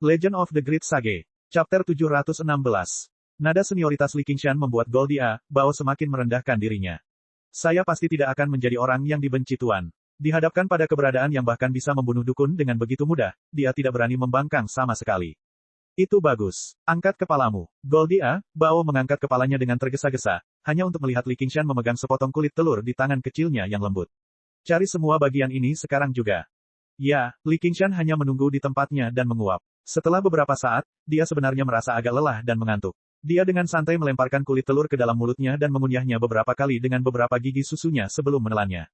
Legend of the Great Sage. Chapter 716. Nada senioritas Li Qingshan membuat Goldia, Bao semakin merendahkan dirinya. Saya pasti tidak akan menjadi orang yang dibenci Tuan. Dihadapkan pada keberadaan yang bahkan bisa membunuh dukun dengan begitu mudah, dia tidak berani membangkang sama sekali. Itu bagus. Angkat kepalamu. Goldia, Bao mengangkat kepalanya dengan tergesa-gesa, hanya untuk melihat Li Qingshan memegang sepotong kulit telur di tangan kecilnya yang lembut. Cari semua bagian ini sekarang juga. Ya, Li Qingshan hanya menunggu di tempatnya dan menguap. Setelah beberapa saat, dia sebenarnya merasa agak lelah dan mengantuk. Dia dengan santai melemparkan kulit telur ke dalam mulutnya dan mengunyahnya beberapa kali dengan beberapa gigi susunya sebelum menelannya.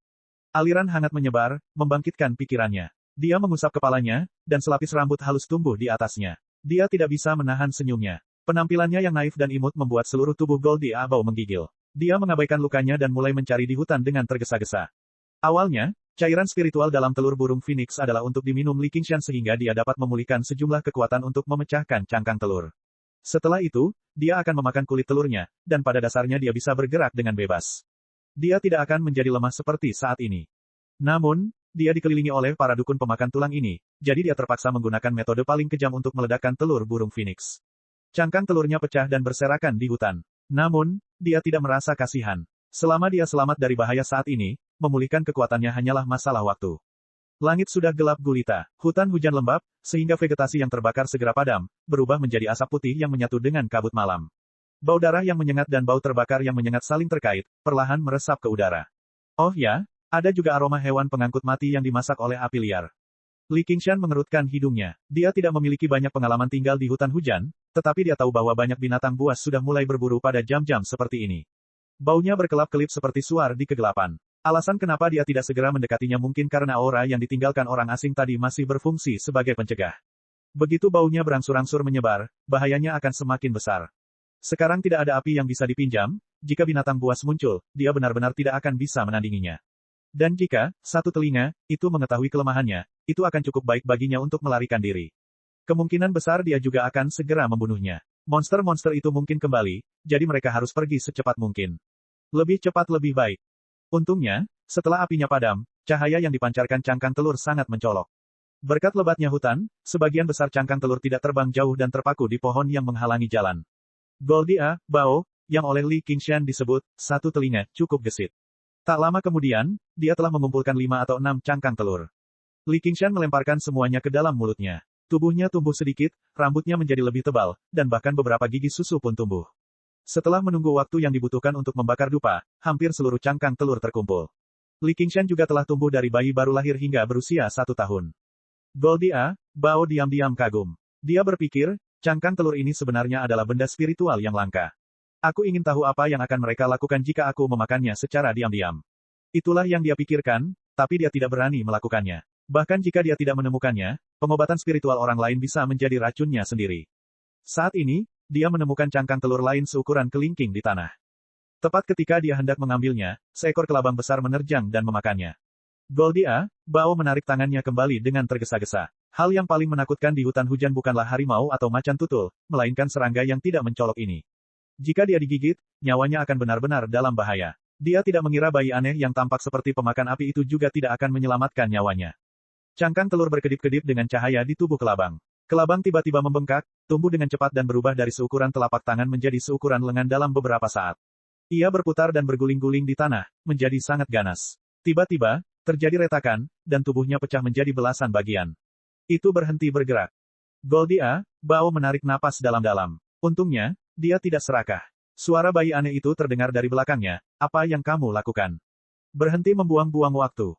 Aliran hangat menyebar, membangkitkan pikirannya. Dia mengusap kepalanya, dan selapis rambut halus tumbuh di atasnya. Dia tidak bisa menahan senyumnya. Penampilannya yang naif dan imut membuat seluruh tubuh Goldia Bao menggigil. Dia mengabaikan lukanya dan mulai mencari di hutan dengan tergesa-gesa. Awalnya, cairan spiritual dalam telur burung phoenix adalah untuk diminum Li Qingshan sehingga dia dapat memulihkan sejumlah kekuatan untuk memecahkan cangkang telur. Setelah itu, dia akan memakan kulit telurnya, dan pada dasarnya dia bisa bergerak dengan bebas. Dia tidak akan menjadi lemah seperti saat ini. Namun, dia dikelilingi oleh para dukun pemakan tulang ini, jadi dia terpaksa menggunakan metode paling kejam untuk meledakkan telur burung phoenix. Cangkang telurnya pecah dan berserakan di hutan. Namun, dia tidak merasa kasihan. Selama dia selamat dari bahaya saat ini, memulihkan kekuatannya hanyalah masalah waktu. Langit sudah gelap gulita, hutan hujan lembab, sehingga vegetasi yang terbakar segera padam, berubah menjadi asap putih yang menyatu dengan kabut malam. Bau darah yang menyengat dan bau terbakar yang menyengat saling terkait, perlahan meresap ke udara. Oh ya, ada juga aroma hewan pengangkut mati yang dimasak oleh api liar. Li Qingshan mengerutkan hidungnya. Dia tidak memiliki banyak pengalaman tinggal di hutan hujan, tetapi dia tahu bahwa banyak binatang buas sudah mulai berburu pada jam-jam seperti ini. Baunya berkelap-kelip seperti suar di kegelapan. Alasan kenapa dia tidak segera mendekatinya mungkin karena aura yang ditinggalkan orang asing tadi masih berfungsi sebagai pencegah. Begitu baunya berangsur-angsur menyebar, bahayanya akan semakin besar. Sekarang tidak ada api yang bisa dipinjam, jika binatang buas muncul, dia benar-benar tidak akan bisa menandinginya. Dan jika, satu telinga, itu mengetahui kelemahannya, itu akan cukup baik baginya untuk melarikan diri. Kemungkinan besar dia juga akan segera membunuhnya. Monster-monster itu mungkin kembali, jadi mereka harus pergi secepat mungkin. Lebih cepat lebih baik. Untungnya, setelah apinya padam, cahaya yang dipancarkan cangkang telur sangat mencolok. Berkat lebatnya hutan, sebagian besar cangkang telur tidak terbang jauh dan terpaku di pohon yang menghalangi jalan. Goldia, Bao, yang oleh Li Qingshan disebut, satu telinga, cukup gesit. Tak lama kemudian, dia telah mengumpulkan 5 atau 6 cangkang telur. Li Qingshan melemparkan semuanya ke dalam mulutnya. Tubuhnya tumbuh sedikit, rambutnya menjadi lebih tebal, dan bahkan beberapa gigi susu pun tumbuh. Setelah menunggu waktu yang dibutuhkan untuk membakar dupa, hampir seluruh cangkang telur terkumpul. Li Qingshan juga telah tumbuh dari bayi baru lahir hingga berusia 1 tahun. Goldia, Bao diam-diam kagum. Dia berpikir, cangkang telur ini sebenarnya adalah benda spiritual yang langka. Aku ingin tahu apa yang akan mereka lakukan jika aku memakannya secara diam-diam. Itulah yang dia pikirkan, tapi dia tidak berani melakukannya. Bahkan jika dia tidak menemukannya, pengobatan spiritual orang lain bisa menjadi racunnya sendiri. Saat ini, dia menemukan cangkang telur lain seukuran kelingking di tanah. Tepat ketika dia hendak mengambilnya, seekor kelabang besar menerjang dan memakannya. Goldia, Bao menarik tangannya kembali dengan tergesa-gesa. Hal yang paling menakutkan di hutan hujan bukanlah harimau atau macan tutul, melainkan serangga yang tidak mencolok ini. Jika dia digigit, nyawanya akan benar-benar dalam bahaya. Dia tidak mengira bayi aneh yang tampak seperti pemakan api itu juga tidak akan menyelamatkan nyawanya. Cangkang telur berkedip-kedip dengan cahaya di tubuh kelabang. Kelabang tiba-tiba membengkak, tumbuh dengan cepat dan berubah dari seukuran telapak tangan menjadi seukuran lengan dalam beberapa saat. Ia berputar dan berguling-guling di tanah, menjadi sangat ganas. Tiba-tiba, terjadi retakan, dan tubuhnya pecah menjadi belasan bagian. Itu berhenti bergerak. Goldia, Bao menarik napas dalam-dalam. Untungnya, dia tidak serakah. Suara bayi aneh itu terdengar dari belakangnya, apa yang kamu lakukan? Berhenti membuang-buang waktu.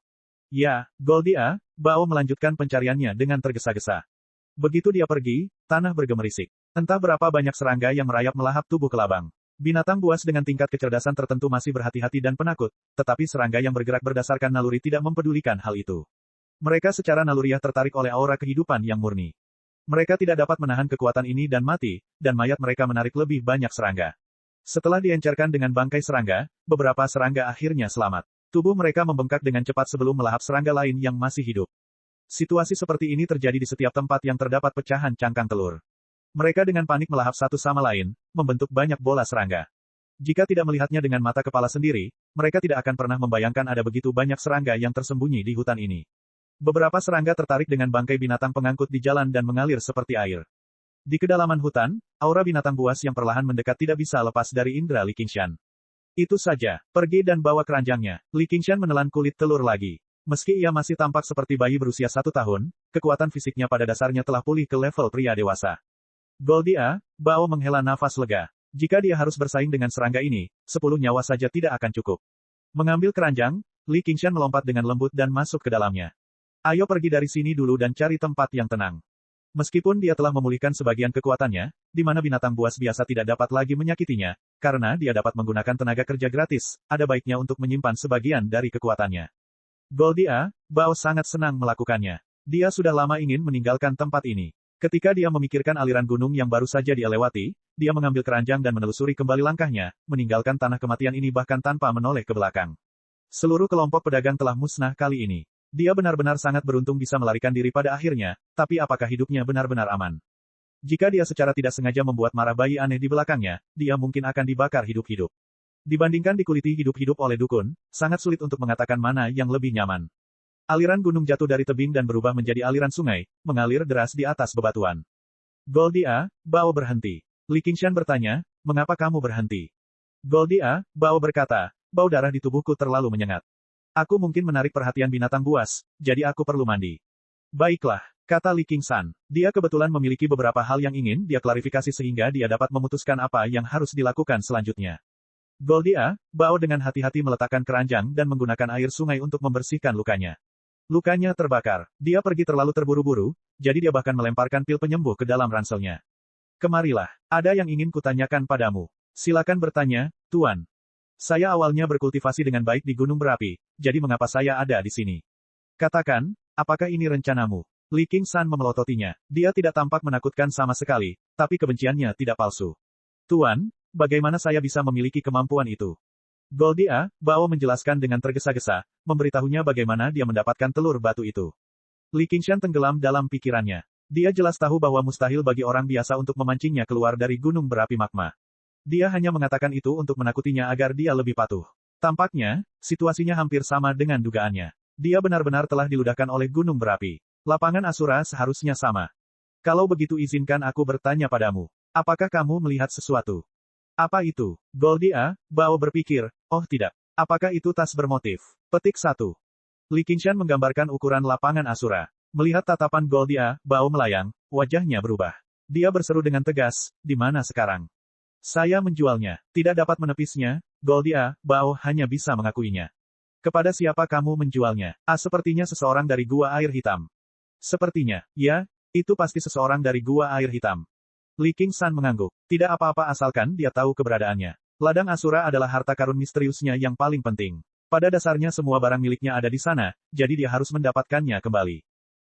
Ya, Goldia, Bao melanjutkan pencariannya dengan tergesa-gesa. Begitu dia pergi, tanah bergemerisik. Entah berapa banyak serangga yang merayap melahap tubuh kelabang. Binatang buas dengan tingkat kecerdasan tertentu masih berhati-hati dan penakut, tetapi serangga yang bergerak berdasarkan naluri tidak mempedulikan hal itu. Mereka secara naluriah tertarik oleh aura kehidupan yang murni. Mereka tidak dapat menahan kekuatan ini dan mati, dan mayat mereka menarik lebih banyak serangga. Setelah diencerkan dengan bangkai serangga, beberapa serangga akhirnya selamat. Tubuh mereka membengkak dengan cepat sebelum melahap serangga lain yang masih hidup. Situasi seperti ini terjadi di setiap tempat yang terdapat pecahan cangkang telur. Mereka dengan panik melahap satu sama lain, membentuk banyak bola serangga. Jika tidak melihatnya dengan mata kepala sendiri, mereka tidak akan pernah membayangkan ada begitu banyak serangga yang tersembunyi di hutan ini. Beberapa serangga tertarik dengan bangkai binatang pengangkut di jalan dan mengalir seperti air. Di kedalaman hutan, aura binatang buas yang perlahan mendekat tidak bisa lepas dari indera Li Qingshan. Itu saja, pergi dan bawa keranjangnya. Li Qingshan menelan kulit telur lagi. Meski ia masih tampak seperti bayi berusia 1 tahun, kekuatan fisiknya pada dasarnya telah pulih ke level pria dewasa. Goldia, Bao menghela nafas lega. Jika dia harus bersaing dengan serangga ini, 10 nyawa saja tidak akan cukup. Mengambil keranjang, Li Qingshan melompat dengan lembut dan masuk ke dalamnya. Ayo pergi dari sini dulu dan cari tempat yang tenang. Meskipun dia telah memulihkan sebagian kekuatannya, di mana binatang buas biasa tidak dapat lagi menyakitinya, karena dia dapat menggunakan tenaga kerja gratis, ada baiknya untuk menyimpan sebagian dari kekuatannya. Goldia, Bao sangat senang melakukannya. Dia sudah lama ingin meninggalkan tempat ini. Ketika dia memikirkan aliran gunung yang baru saja dia lewati, dia mengambil keranjang dan menelusuri kembali langkahnya, meninggalkan tanah kematian ini bahkan tanpa menoleh ke belakang. Seluruh kelompok pedagang telah musnah kali ini. Dia benar-benar sangat beruntung bisa melarikan diri pada akhirnya, tapi apakah hidupnya benar-benar aman? Jika dia secara tidak sengaja membuat marah bayi aneh di belakangnya, dia mungkin akan dibakar hidup-hidup. Dibandingkan dikuliti hidup-hidup oleh dukun, sangat sulit untuk mengatakan mana yang lebih nyaman. Aliran gunung jatuh dari tebing dan berubah menjadi aliran sungai, mengalir deras di atas bebatuan. Goldia, Bao berhenti. Li Qingshan bertanya, mengapa kamu berhenti? Goldia, Bao berkata, bau darah di tubuhku terlalu menyengat. Aku mungkin menarik perhatian binatang buas, jadi aku perlu mandi. Baiklah, kata Li Qingshan. Dia kebetulan memiliki beberapa hal yang ingin dia klarifikasi sehingga dia dapat memutuskan apa yang harus dilakukan selanjutnya. Goldia, Bao dengan hati-hati meletakkan keranjang dan menggunakan air sungai untuk membersihkan lukanya. Lukanya terbakar. Dia pergi terlalu terburu-buru, jadi dia bahkan melemparkan pil penyembuh ke dalam ranselnya. Kemarilah, ada yang ingin kutanyakan padamu. Silakan bertanya, Tuan. Saya awalnya berkultivasi dengan baik di gunung berapi, jadi mengapa saya ada di sini? Katakan, apakah ini rencanamu? Li Qingshan memelototinya. Dia tidak tampak menakutkan sama sekali, tapi kebenciannya tidak palsu. Tuan, bagaimana saya bisa memiliki kemampuan itu? Goldia, Bao menjelaskan dengan tergesa-gesa, memberitahunya bagaimana dia mendapatkan telur batu itu. Li Qingshan tenggelam dalam pikirannya. Dia jelas tahu bahwa mustahil bagi orang biasa untuk memancingnya keluar dari gunung berapi magma. Dia hanya mengatakan itu untuk menakutinya agar dia lebih patuh. Tampaknya, situasinya hampir sama dengan dugaannya. Dia benar-benar telah diludahkan oleh gunung berapi. Lapangan Asura seharusnya sama. Kalau begitu izinkan aku bertanya padamu. Apakah kamu melihat sesuatu? Apa itu? Goldia, Bao berpikir, oh tidak. Apakah itu tas bermotif? Petik 1. Li Qingshan menggambarkan ukuran lapangan Asura. Melihat tatapan Goldia, Bao melayang, wajahnya berubah. Dia berseru dengan tegas, di mana sekarang? Saya menjualnya. Tidak dapat menepisnya, Goldia, Bao hanya bisa mengakuinya. Kepada siapa kamu menjualnya? Sepertinya seseorang dari gua air hitam. Sepertinya, ya, itu pasti seseorang dari gua air hitam. Li Qingshan mengangguk. Tidak apa-apa asalkan dia tahu keberadaannya. Ladang Asura adalah harta karun misteriusnya yang paling penting. Pada dasarnya semua barang miliknya ada di sana, jadi dia harus mendapatkannya kembali.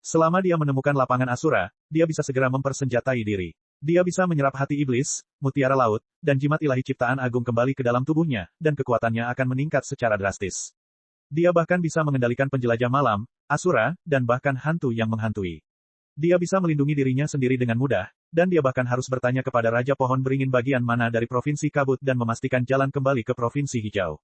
Selama dia menemukan lapangan Asura, dia bisa segera mempersenjatai diri. Dia bisa menyerap hati iblis, mutiara laut, dan jimat ilahi ciptaan agung kembali ke dalam tubuhnya, dan kekuatannya akan meningkat secara drastis. Dia bahkan bisa mengendalikan penjelajah malam, Asura, dan bahkan hantu yang menghantui. Dia bisa melindungi dirinya sendiri dengan mudah, dan dia bahkan harus bertanya kepada Raja Pohon Beringin bagian mana dari Provinsi Kabut dan memastikan jalan kembali ke Provinsi Hijau.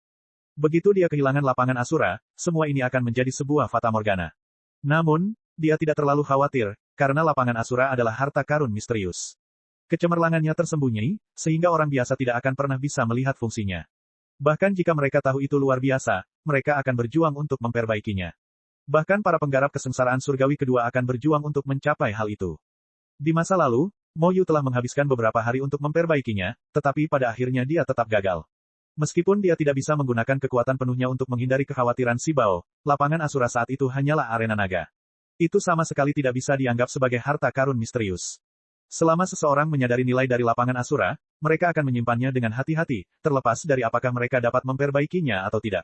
Begitu dia kehilangan lapangan Asura, semua ini akan menjadi sebuah fatamorgana. Namun, dia tidak terlalu khawatir, karena lapangan Asura adalah harta karun misterius. Kecemerlangannya tersembunyi, sehingga orang biasa tidak akan pernah bisa melihat fungsinya. Bahkan jika mereka tahu itu luar biasa, mereka akan berjuang untuk memperbaikinya. Bahkan para penggarap kesengsaraan surgawi kedua akan berjuang untuk mencapai hal itu. Di masa lalu, Mo Yu telah menghabiskan beberapa hari untuk memperbaikinya, tetapi pada akhirnya dia tetap gagal. Meskipun dia tidak bisa menggunakan kekuatan penuhnya untuk menghindari kekhawatiran si Bao, lapangan Asura saat itu hanyalah arena naga. Itu sama sekali tidak bisa dianggap sebagai harta karun misterius. Selama seseorang menyadari nilai dari lapangan Asura, mereka akan menyimpannya dengan hati-hati, terlepas dari apakah mereka dapat memperbaikinya atau tidak.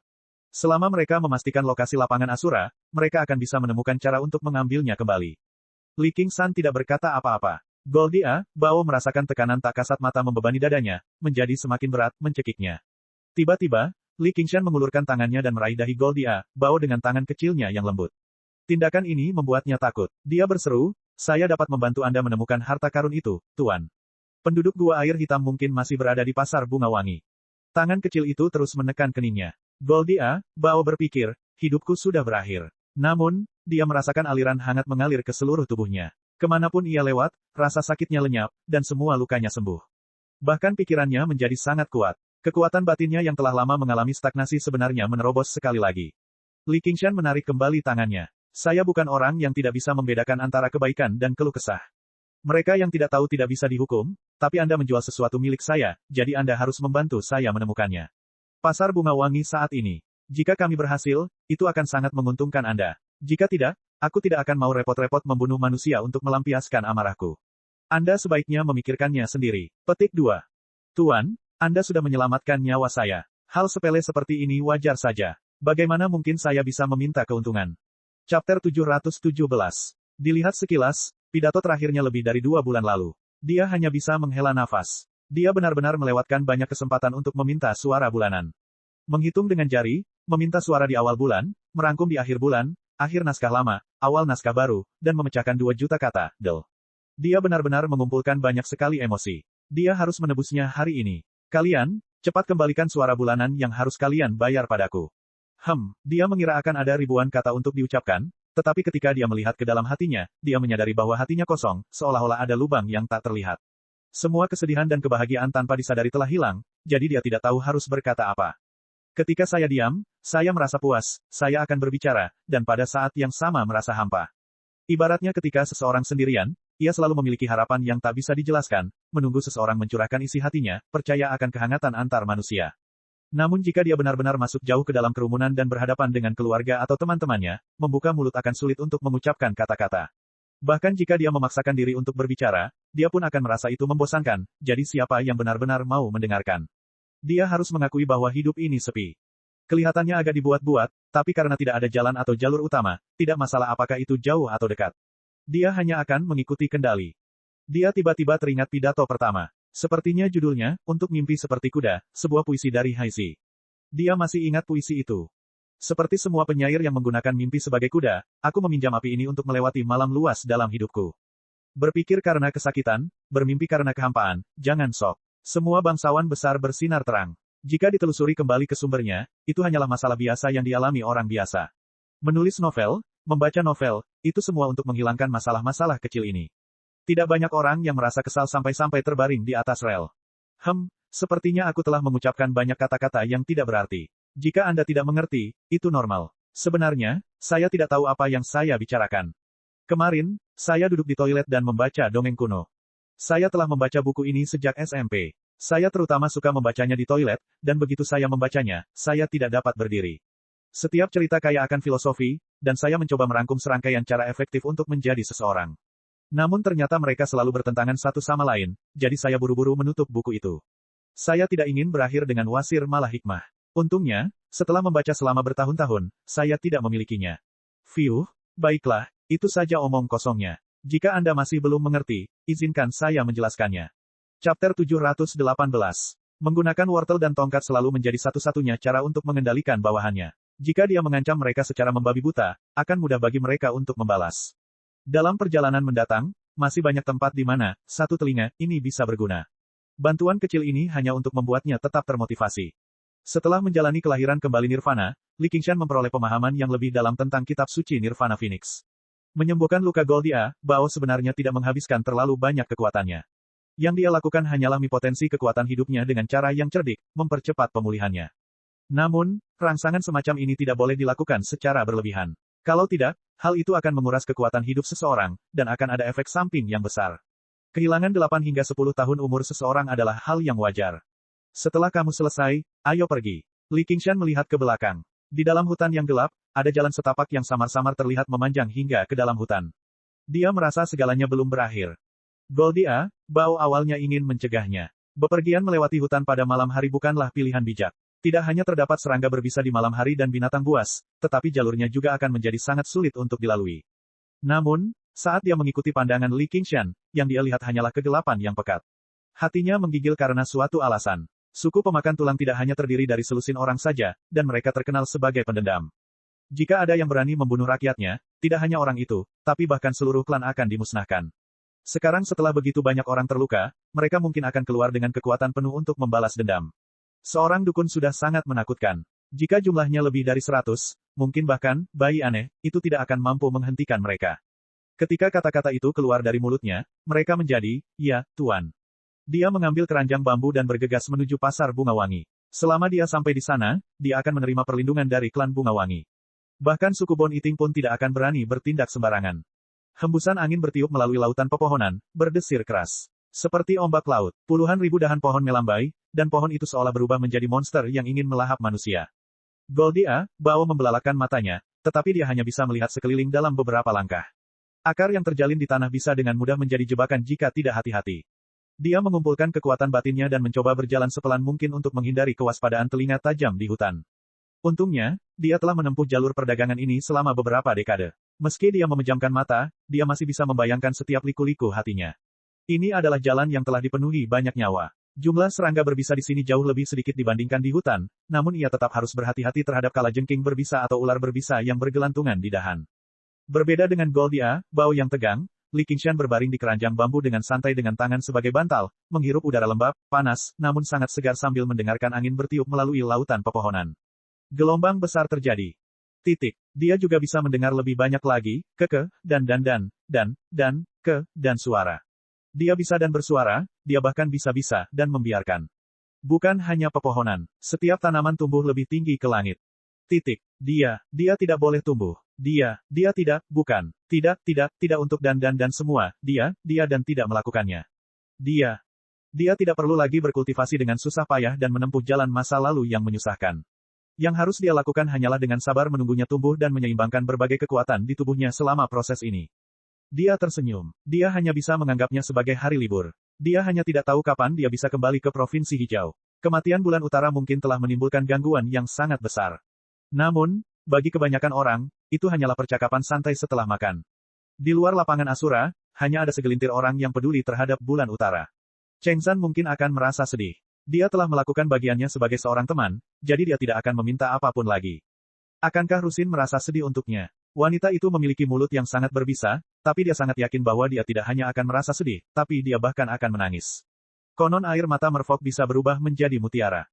Selama mereka memastikan lokasi lapangan Asura, mereka akan bisa menemukan cara untuk mengambilnya kembali. Li Qingshan tidak berkata apa-apa. Goldia, Bao merasakan tekanan tak kasat mata membebani dadanya, menjadi semakin berat, mencekiknya. Tiba-tiba, Li Qingshan mengulurkan tangannya dan meraih dahi Goldia, Bao dengan tangan kecilnya yang lembut. Tindakan ini membuatnya takut. Dia berseru, saya dapat membantu Anda menemukan harta karun itu, Tuan. Penduduk gua air hitam mungkin masih berada di pasar bunga wangi. Tangan kecil itu terus menekan keningnya. Goldia, Bao berpikir, hidupku sudah berakhir. Namun, dia merasakan aliran hangat mengalir ke seluruh tubuhnya. Kemanapun ia lewat, rasa sakitnya lenyap, dan semua lukanya sembuh. Bahkan pikirannya menjadi sangat kuat. Kekuatan batinnya yang telah lama mengalami stagnasi sebenarnya menerobos sekali lagi. Li Qingshan menarik kembali tangannya. Saya bukan orang yang tidak bisa membedakan antara kebaikan dan keluh kesah. Mereka yang tidak tahu tidak bisa dihukum, tapi Anda menjual sesuatu milik saya, jadi Anda harus membantu saya menemukannya. Pasar bunga wangi saat ini. Jika kami berhasil, itu akan sangat menguntungkan Anda. Jika tidak, aku tidak akan mau repot-repot membunuh manusia untuk melampiaskan amarahku. Anda sebaiknya memikirkannya sendiri. Petik 2. Tuan, Anda sudah menyelamatkan nyawa saya. Hal sepele seperti ini wajar saja. Bagaimana mungkin saya bisa meminta keuntungan? Chapter 717. Dilihat sekilas, pidato terakhirnya lebih dari 2 bulan lalu. Dia hanya bisa menghela nafas. Dia benar-benar melewatkan banyak kesempatan untuk meminta suara bulanan. Menghitung dengan jari, meminta suara di awal bulan, merangkum di akhir bulan, akhir naskah lama, awal naskah baru, dan memecahkan 2 juta kata, del. Dia benar-benar mengumpulkan banyak sekali emosi. Dia harus menebusnya hari ini. Kalian, cepat kembalikan suara bulanan yang harus kalian bayar padaku. Dia mengira akan ada ribuan kata untuk diucapkan, tetapi ketika dia melihat ke dalam hatinya, dia menyadari bahwa hatinya kosong, seolah-olah ada lubang yang tak terlihat. Semua kesedihan dan kebahagiaan tanpa disadari telah hilang, jadi dia tidak tahu harus berkata apa. Ketika saya diam, saya merasa puas, saya akan berbicara, dan pada saat yang sama merasa hampa. Ibaratnya ketika seseorang sendirian, ia selalu memiliki harapan yang tak bisa dijelaskan, menunggu seseorang mencurahkan isi hatinya, percaya akan kehangatan antar manusia. Namun jika dia benar-benar masuk jauh ke dalam kerumunan dan berhadapan dengan keluarga atau teman-temannya, membuka mulut akan sulit untuk mengucapkan kata-kata. Bahkan jika dia memaksakan diri untuk berbicara, dia pun akan merasa itu membosankan, jadi siapa yang benar-benar mau mendengarkan? Dia harus mengakui bahwa hidup ini sepi. Kelihatannya agak dibuat-buat, tapi karena tidak ada jalan atau jalur utama, tidak masalah apakah itu jauh atau dekat. Dia hanya akan mengikuti kendali. Dia tiba-tiba teringat pidato pertama. Sepertinya judulnya, Untuk Mimpi Seperti Kuda, sebuah puisi dari Haixi. Dia masih ingat puisi itu. Seperti semua penyair yang menggunakan mimpi sebagai kuda, aku meminjam api ini untuk melewati malam luas dalam hidupku. Berpikir karena kesakitan, bermimpi karena kehampaan, jangan sok. Semua bangsawan besar bersinar terang. Jika ditelusuri kembali ke sumbernya, itu hanyalah masalah biasa yang dialami orang biasa. Menulis novel, membaca novel, itu semua untuk menghilangkan masalah-masalah kecil ini. Tidak banyak orang yang merasa kesal sampai-sampai terbaring di atas rel. Sepertinya aku telah mengucapkan banyak kata-kata yang tidak berarti. Jika Anda tidak mengerti, itu normal. Sebenarnya, saya tidak tahu apa yang saya bicarakan. Kemarin, saya duduk di toilet dan membaca dongeng kuno. Saya telah membaca buku ini sejak SMP. Saya terutama suka membacanya di toilet, dan begitu saya membacanya, saya tidak dapat berdiri. Setiap cerita kaya akan filosofi, dan saya mencoba merangkum serangkaian cara efektif untuk menjadi seseorang. Namun ternyata mereka selalu bertentangan satu sama lain, jadi saya buru-buru menutup buku itu. Saya tidak ingin berakhir dengan wasir malah hikmah. Untungnya, setelah membaca selama bertahun-tahun, saya tidak memilikinya. Baiklah, itu saja omong kosongnya. Jika Anda masih belum mengerti, izinkan saya menjelaskannya. Chapter 718. Menggunakan wortel dan tongkat selalu menjadi satu-satunya cara untuk mengendalikan bawahannya. Jika dia mengancam mereka secara membabi buta, akan mudah bagi mereka untuk membalas. Dalam perjalanan mendatang, masih banyak tempat di mana, satu telinga, ini bisa berguna. Bantuan kecil ini hanya untuk membuatnya tetap termotivasi. Setelah menjalani kelahiran kembali Nirvana, Li Qingshan memperoleh pemahaman yang lebih dalam tentang kitab suci Nirvana Phoenix. Menyembuhkan luka Goldia, Bao sebenarnya tidak menghabiskan terlalu banyak kekuatannya. Yang dia lakukan hanyalah potensi kekuatan hidupnya dengan cara yang cerdik, mempercepat pemulihannya. Namun, rangsangan semacam ini tidak boleh dilakukan secara berlebihan. Kalau tidak, hal itu akan menguras kekuatan hidup seseorang, dan akan ada efek samping yang besar. Kehilangan 8 hingga 10 tahun umur seseorang adalah hal yang wajar. Setelah kamu selesai, ayo pergi. Li Qingshan melihat ke belakang. Di dalam hutan yang gelap, ada jalan setapak yang samar-samar terlihat memanjang hingga ke dalam hutan. Dia merasa segalanya belum berakhir. Goldia, Bao awalnya ingin mencegahnya. Bepergian melewati hutan pada malam hari bukanlah pilihan bijak. Tidak hanya terdapat serangga berbisa di malam hari dan binatang buas, tetapi jalurnya juga akan menjadi sangat sulit untuk dilalui. Namun, saat dia mengikuti pandangan Li Qingshan, yang dia lihat hanyalah kegelapan yang pekat. Hatinya menggigil karena suatu alasan. Suku pemakan tulang tidak hanya terdiri dari selusin orang saja, dan mereka terkenal sebagai pendendam. Jika ada yang berani membunuh rakyatnya, tidak hanya orang itu, tapi bahkan seluruh klan akan dimusnahkan. Sekarang setelah begitu banyak orang terluka, mereka mungkin akan keluar dengan kekuatan penuh untuk membalas dendam. Seorang dukun sudah sangat menakutkan. Jika jumlahnya lebih dari 100, mungkin bahkan, bayi aneh, itu tidak akan mampu menghentikan mereka. Ketika kata-kata itu keluar dari mulutnya, mereka menjadi, ya, Tuan. Dia mengambil keranjang bambu dan bergegas menuju pasar bunga wangi. Selama dia sampai di sana, dia akan menerima perlindungan dari klan bunga wangi. Bahkan suku Bon Iting pun tidak akan berani bertindak sembarangan. Hembusan angin bertiup melalui lautan pepohonan, berdesir keras. Seperti ombak laut, puluhan ribu dahan pohon melambai, dan pohon itu seolah berubah menjadi monster yang ingin melahap manusia. Goldia, Bao membelalakan matanya, tetapi dia hanya bisa melihat sekeliling dalam beberapa langkah. Akar yang terjalin di tanah bisa dengan mudah menjadi jebakan jika tidak hati-hati. Dia mengumpulkan kekuatan batinnya dan mencoba berjalan sepelan mungkin untuk menghindari kewaspadaan telinga tajam di hutan. Untungnya, dia telah menempuh jalur perdagangan ini selama beberapa dekade. Meski dia memejamkan mata, dia masih bisa membayangkan setiap liku-liku hatinya. Ini adalah jalan yang telah dipenuhi banyak nyawa. Jumlah serangga berbisa di sini jauh lebih sedikit dibandingkan di hutan, namun ia tetap harus berhati-hati terhadap kalajengking berbisa atau ular berbisa yang bergelantungan di dahan. Berbeda dengan Goldia, Bao yang tegang, Li Qingshan berbaring di keranjang bambu dengan santai dengan tangan sebagai bantal, menghirup udara lembab, panas, namun sangat segar sambil mendengarkan angin bertiup melalui lautan pepohonan. Gelombang besar terjadi. Dia juga bisa mendengar lebih banyak lagi, dan suara. Dia bisa dan bersuara, dia bahkan bisa-bisa dan membiarkan. Bukan hanya pepohonan, setiap tanaman tumbuh lebih tinggi ke langit. Dia tidak boleh tumbuh. Dia tidak untuk dan semua, dia dan tidak melakukannya. Dia tidak perlu lagi berkultivasi dengan susah payah dan menempuh jalan masa lalu yang menyusahkan. Yang harus dia lakukan hanyalah dengan sabar menunggunya tumbuh dan menyeimbangkan berbagai kekuatan di tubuhnya selama proses ini. Dia tersenyum. Dia hanya bisa menganggapnya sebagai hari libur. Dia hanya tidak tahu kapan dia bisa kembali ke Provinsi Hijau. Kematian bulan utara mungkin telah menimbulkan gangguan yang sangat besar. Namun, bagi kebanyakan orang, itu hanyalah percakapan santai setelah makan. Di luar lapangan Asura, hanya ada segelintir orang yang peduli terhadap bulan utara. Cheng San mungkin akan merasa sedih. Dia telah melakukan bagiannya sebagai seorang teman, jadi dia tidak akan meminta apapun lagi. Akankah Rusin merasa sedih untuknya? Wanita itu memiliki mulut yang sangat berbisa, tapi dia sangat yakin bahwa dia tidak hanya akan merasa sedih, tapi dia bahkan akan menangis. Konon air mata merfok bisa berubah menjadi mutiara.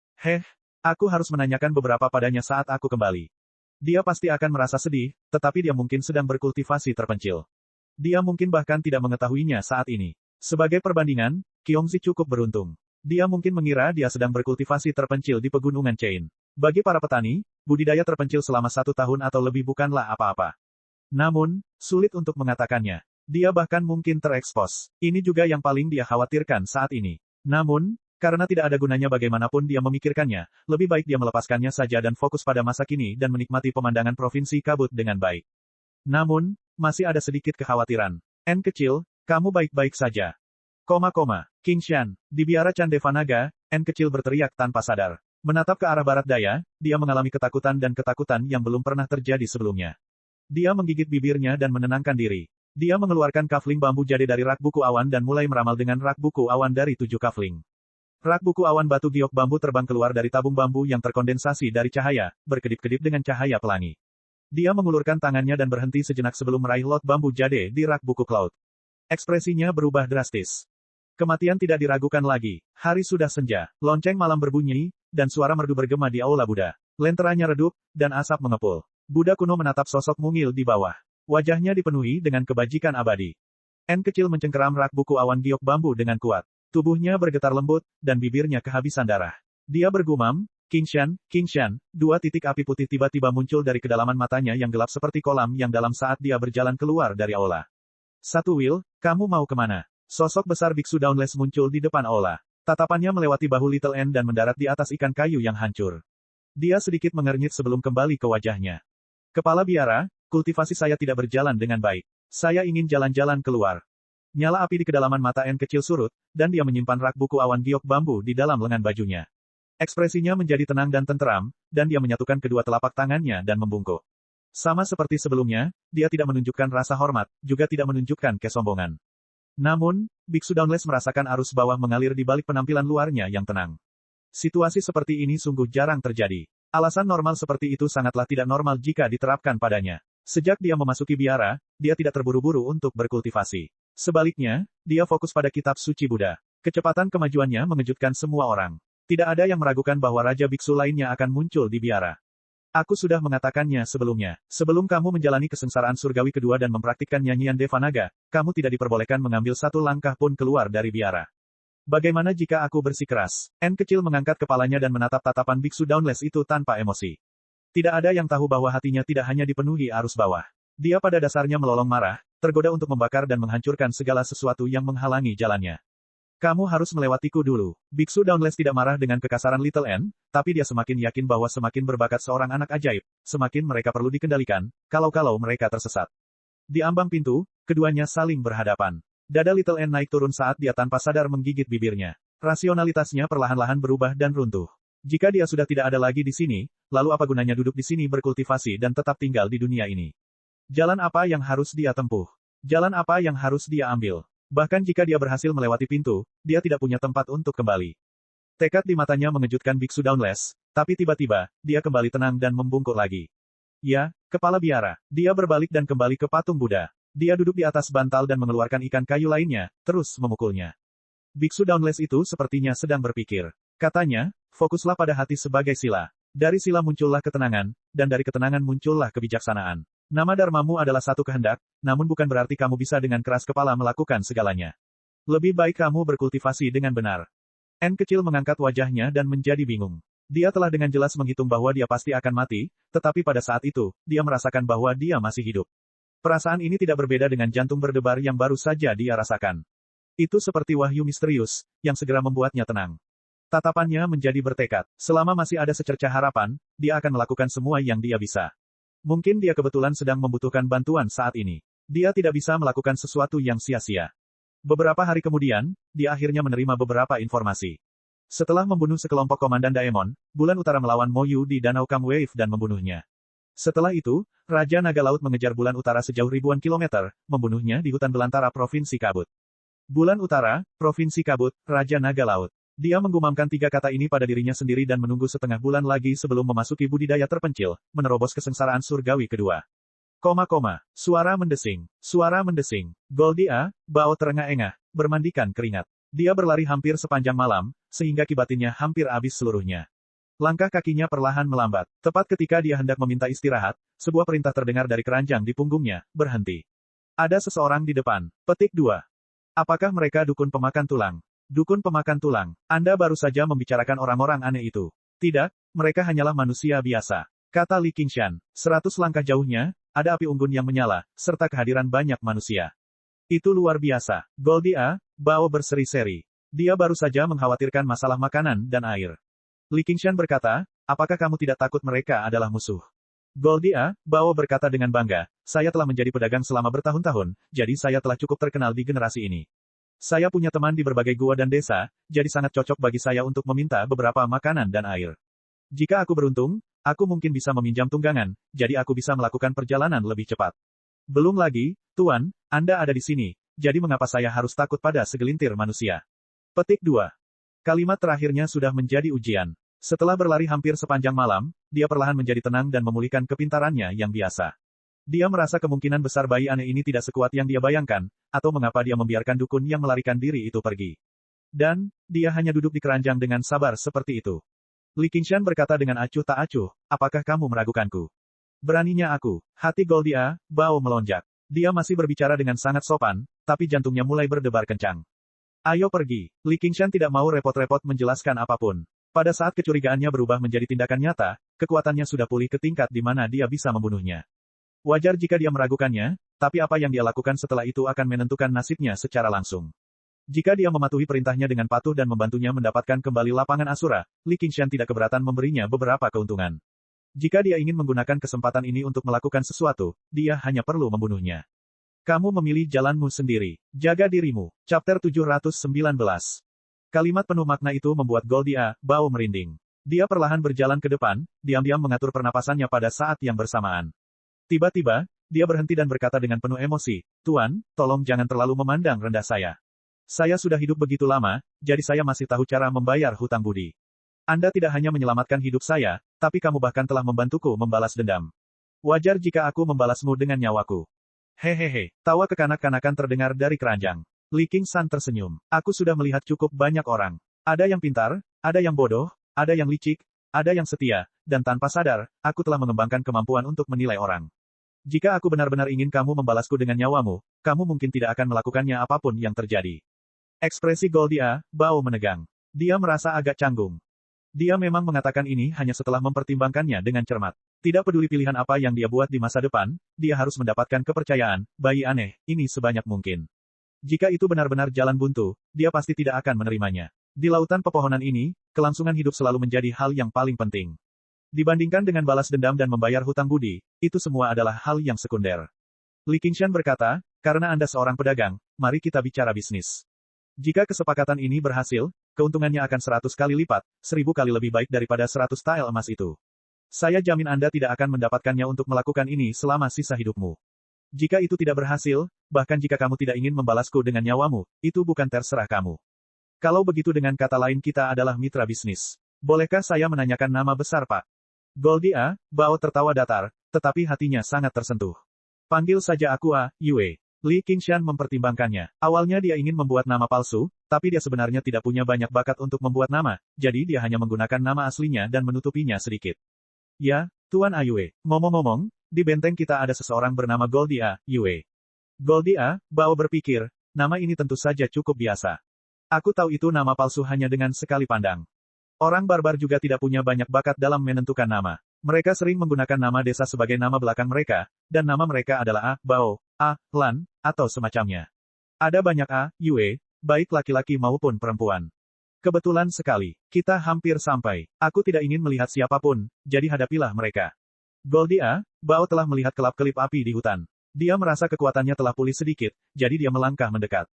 Aku harus menanyakan beberapa padanya saat aku kembali. Dia pasti akan merasa sedih, tetapi dia mungkin sedang berkultivasi terpencil. Dia mungkin bahkan tidak mengetahuinya saat ini. Sebagai perbandingan, Qiongzi cukup beruntung. Dia mungkin mengira dia sedang berkultivasi terpencil di pegunungan Chain. Bagi para petani, budidaya terpencil selama 1 tahun atau lebih bukanlah apa-apa. Namun, sulit untuk mengatakannya. Dia bahkan mungkin terekspos. Ini juga yang paling dia khawatirkan saat ini. Namun, karena tidak ada gunanya bagaimanapun dia memikirkannya, lebih baik dia melepaskannya saja dan fokus pada masa kini dan menikmati pemandangan provinsi kabut dengan baik. Namun, masih ada sedikit kekhawatiran. N kecil, kamu baik-baik saja. Qingshan, di biara Candevanaga, N kecil berteriak tanpa sadar. Menatap ke arah barat daya, dia mengalami ketakutan yang belum pernah terjadi sebelumnya. Dia menggigit bibirnya dan menenangkan diri. Dia mengeluarkan kafling bambu jade dari rak buku awan dan mulai meramal dengan rak buku awan dari 7 kafling. Rak buku awan batu giok bambu terbang keluar dari tabung bambu yang terkondensasi dari cahaya, berkedip-kedip dengan cahaya pelangi. Dia mengulurkan tangannya dan berhenti sejenak sebelum meraih lot bambu jade di rak buku cloud. Ekspresinya berubah drastis. Kematian tidak diragukan lagi. Hari sudah senja, lonceng malam berbunyi, dan suara merdu bergema di aula Buddha. Lenteranya redup, dan asap mengepul. Buddha kuno menatap sosok mungil di bawah. Wajahnya dipenuhi dengan kebajikan abadi. N kecil mencengkeram rak buku awan giok bambu dengan kuat. Tubuhnya bergetar lembut, dan bibirnya kehabisan darah. Dia bergumam, Qingshan, 2 titik api putih tiba-tiba muncul dari kedalaman matanya yang gelap seperti kolam yang dalam saat dia berjalan keluar dari aula. Will, kamu mau kemana? Sosok besar biksu Dauntless muncul di depan aula. Tatapannya melewati bahu Little N dan mendarat di atas ikan kayu yang hancur. Dia sedikit mengernyit sebelum kembali ke wajahnya. Kepala biara, kultivasi saya tidak berjalan dengan baik. Saya ingin jalan-jalan keluar. Nyala api di kedalaman mata N kecil surut, dan dia menyimpan rak buku awan giok bambu di dalam lengan bajunya. Ekspresinya menjadi tenang dan tenteram, dan dia menyatukan kedua telapak tangannya dan membungkuk. Sama seperti sebelumnya, dia tidak menunjukkan rasa hormat, juga tidak menunjukkan kesombongan. Namun, biksu Dauntless merasakan arus bawah mengalir di balik penampilan luarnya yang tenang. Situasi seperti ini sungguh jarang terjadi. Alasan normal seperti itu sangatlah tidak normal jika diterapkan padanya. Sejak dia memasuki biara, dia tidak terburu-buru untuk berkultivasi. Sebaliknya, dia fokus pada kitab suci Buddha. Kecepatan kemajuannya mengejutkan semua orang. Tidak ada yang meragukan bahwa Raja Biksu lainnya akan muncul di biara. Aku sudah mengatakannya sebelumnya. Sebelum kamu menjalani kesengsaraan surgawi kedua dan mempraktikkan nyanyian Devanaga, kamu tidak diperbolehkan mengambil satu langkah pun keluar dari biara. Bagaimana jika aku bersikeras? N kecil mengangkat kepalanya dan menatap tatapan biksu Dauntless itu tanpa emosi. Tidak ada yang tahu bahwa hatinya tidak hanya dipenuhi arus bawah. Dia pada dasarnya melolong marah, tergoda untuk membakar dan menghancurkan segala sesuatu yang menghalangi jalannya. Kamu harus melewatiku dulu. Biksu Dauntless tidak marah dengan kekasaran Little N, tapi dia semakin yakin bahwa semakin berbakat seorang anak ajaib, semakin mereka perlu dikendalikan, kalau mereka tersesat. Di ambang pintu, keduanya saling berhadapan. Dada Little N naik turun saat dia tanpa sadar menggigit bibirnya. Rasionalitasnya perlahan-lahan berubah dan runtuh. Jika dia sudah tidak ada lagi di sini, lalu apa gunanya duduk di sini berkultivasi dan tetap tinggal di dunia ini? Jalan apa yang harus dia tempuh? Jalan apa yang harus dia ambil? Bahkan jika dia berhasil melewati pintu, dia tidak punya tempat untuk kembali. Tekad di matanya mengejutkan biksu Dauntless, tapi tiba-tiba, dia kembali tenang dan membungkuk lagi. Ya, kepala biara. Dia berbalik dan kembali ke patung Buddha. Dia duduk di atas bantal dan mengeluarkan ikan kayu lainnya, terus memukulnya. Biksu Dauntless itu sepertinya sedang berpikir. Katanya, fokuslah pada hati sebagai sila. Dari sila muncullah ketenangan, dan dari ketenangan muncullah kebijaksanaan. Nama dharmamu adalah satu kehendak, namun bukan berarti kamu bisa dengan keras kepala melakukan segalanya. Lebih baik kamu berkultivasi dengan benar. N kecil mengangkat wajahnya dan menjadi bingung. Dia telah dengan jelas menghitung bahwa dia pasti akan mati, tetapi pada saat itu, dia merasakan bahwa dia masih hidup. Perasaan ini tidak berbeda dengan jantung berdebar yang baru saja dia rasakan. Itu seperti wahyu misterius, yang segera membuatnya tenang. Tatapannya menjadi bertekad. Selama masih ada secercah harapan, dia akan melakukan semua yang dia bisa. Mungkin dia kebetulan sedang membutuhkan bantuan saat ini. Dia tidak bisa melakukan sesuatu yang sia-sia. Beberapa hari kemudian, dia akhirnya menerima beberapa informasi. Setelah membunuh sekelompok komandan Daemon, Bulan Utara melawan Moyu di Danau Kamwave dan membunuhnya. Setelah itu, Raja Naga Laut mengejar Bulan Utara sejauh ribuan kilometer, membunuhnya di hutan belantara Provinsi Kabut. Bulan Utara, Provinsi Kabut, Raja Naga Laut. Dia menggumamkan 3 kata ini pada dirinya sendiri dan menunggu setengah bulan lagi sebelum memasuki budidaya terpencil, menerobos kesengsaraan surgawi kedua. Suara mendesing. Goldia, Bao terengah-engah, bermandikan keringat. Dia berlari hampir sepanjang malam, sehingga kibatinnya hampir habis seluruhnya. Langkah kakinya perlahan melambat. Tepat ketika dia hendak meminta istirahat, sebuah perintah terdengar dari keranjang di punggungnya, berhenti. Ada seseorang di depan. Petik 2. Apakah mereka dukun pemakan tulang? Dukun pemakan tulang. Anda baru saja membicarakan orang-orang aneh itu. Tidak, mereka hanyalah manusia biasa. Kata Li Qingshan. 100 langkah jauhnya, ada api unggun yang menyala, serta kehadiran banyak manusia. Itu luar biasa. Goldia, Bao berseri-seri. Dia baru saja mengkhawatirkan masalah makanan dan air. Li Qingshan berkata, apakah kamu tidak takut mereka adalah musuh? Goldia, Bao berkata dengan bangga, saya telah menjadi pedagang selama bertahun-tahun, jadi saya telah cukup terkenal di generasi ini. Saya punya teman di berbagai gua dan desa, jadi sangat cocok bagi saya untuk meminta beberapa makanan dan air. Jika aku beruntung, aku mungkin bisa meminjam tunggangan, jadi aku bisa melakukan perjalanan lebih cepat. Belum lagi, Tuan, Anda ada di sini, jadi mengapa saya harus takut pada segelintir manusia? Petik 2. Kalimat terakhirnya sudah menjadi ujian. Setelah berlari hampir sepanjang malam, dia perlahan menjadi tenang dan memulihkan kepintarannya yang biasa. Dia merasa kemungkinan besar bayi aneh ini tidak sekuat yang dia bayangkan, atau mengapa dia membiarkan dukun yang melarikan diri itu pergi. Dan, dia hanya duduk di keranjang dengan sabar seperti itu. Li Qingshan berkata dengan acuh tak acuh, apakah kamu meragukanku? Beraninya aku. Hati Goldia, Bao melonjak. Dia masih berbicara dengan sangat sopan, tapi jantungnya mulai berdebar kencang. Ayo pergi. Li Qingshan tidak mau repot-repot menjelaskan apapun. Pada saat kecurigaannya berubah menjadi tindakan nyata, kekuatannya sudah pulih ke tingkat di mana dia bisa membunuhnya. Wajar jika dia meragukannya, tapi apa yang dia lakukan setelah itu akan menentukan nasibnya secara langsung. Jika dia mematuhi perintahnya dengan patuh dan membantunya mendapatkan kembali lapangan Asura, Li Qingshan tidak keberatan memberinya beberapa keuntungan. Jika dia ingin menggunakan kesempatan ini untuk melakukan sesuatu, dia hanya perlu membunuhnya. Kamu memilih jalanmu sendiri. Jaga dirimu. Chapter 719. Kalimat penuh makna itu membuat Goldia, Bao merinding. Dia perlahan berjalan ke depan, diam-diam mengatur pernapasannya pada saat yang bersamaan. Tiba-tiba, dia berhenti dan berkata dengan penuh emosi, Tuan, tolong jangan terlalu memandang rendah saya. Saya sudah hidup begitu lama, jadi saya masih tahu cara membayar hutang budi. Anda tidak hanya menyelamatkan hidup saya, tapi kamu bahkan telah membantuku membalas dendam. Wajar jika aku membalasmu dengan nyawaku. Hehehe, tawa kekanak-kanakan terdengar dari keranjang. Li Qingshan tersenyum. Aku sudah melihat cukup banyak orang. Ada yang pintar, ada yang bodoh, ada yang licik, ada yang setia, dan tanpa sadar, aku telah mengembangkan kemampuan untuk menilai orang. Jika aku benar-benar ingin kamu membalasku dengan nyawamu, kamu mungkin tidak akan melakukannya apapun yang terjadi. Ekspresi Goldia, Bao menegang. Dia merasa agak canggung. Dia memang mengatakan ini hanya setelah mempertimbangkannya dengan cermat. Tidak peduli pilihan apa yang dia buat di masa depan, dia harus mendapatkan kepercayaan, bayi aneh, ini sebanyak mungkin. Jika itu benar-benar jalan buntu, dia pasti tidak akan menerimanya. Di lautan pepohonan ini, kelangsungan hidup selalu menjadi hal yang paling penting. Dibandingkan dengan balas dendam dan membayar hutang budi, itu semua adalah hal yang sekunder. Li Qingshan berkata, karena Anda seorang pedagang, mari kita bicara bisnis. Jika kesepakatan ini berhasil, keuntungannya akan 100 kali lipat, 1000 kali lebih baik daripada 100 tael emas itu. Saya jamin Anda tidak akan mendapatkannya untuk melakukan ini selama sisa hidupmu. Jika itu tidak berhasil, bahkan jika kamu tidak ingin membalasku dengan nyawamu, itu bukan terserah kamu. Kalau begitu dengan kata lain kita adalah mitra bisnis. Bolehkah saya menanyakan nama besar Pak? Goldia, Bao tertawa datar, tetapi hatinya sangat tersentuh. Panggil saja aku Yue. Li Qingshan mempertimbangkannya. Awalnya dia ingin membuat nama palsu, tapi dia sebenarnya tidak punya banyak bakat untuk membuat nama, jadi dia hanya menggunakan nama aslinya dan menutupinya sedikit. Ya, Tuan Yue. Ngomong-ngomong, di benteng kita ada seseorang bernama Goldia, Yue. Goldia, Bao berpikir, nama ini tentu saja cukup biasa. Aku tahu itu nama palsu hanya dengan sekali pandang. Orang barbar juga tidak punya banyak bakat dalam menentukan nama. Mereka sering menggunakan nama desa sebagai nama belakang mereka, dan nama mereka adalah Bao, Lan, atau semacamnya. Ada banyak Yue, baik laki-laki maupun perempuan. Kebetulan sekali, kita hampir sampai. Aku tidak ingin melihat siapapun, jadi hadapilah mereka. Goldia, Bao telah melihat kelap-kelip api di hutan. Dia merasa kekuatannya telah pulih sedikit, jadi dia melangkah mendekat.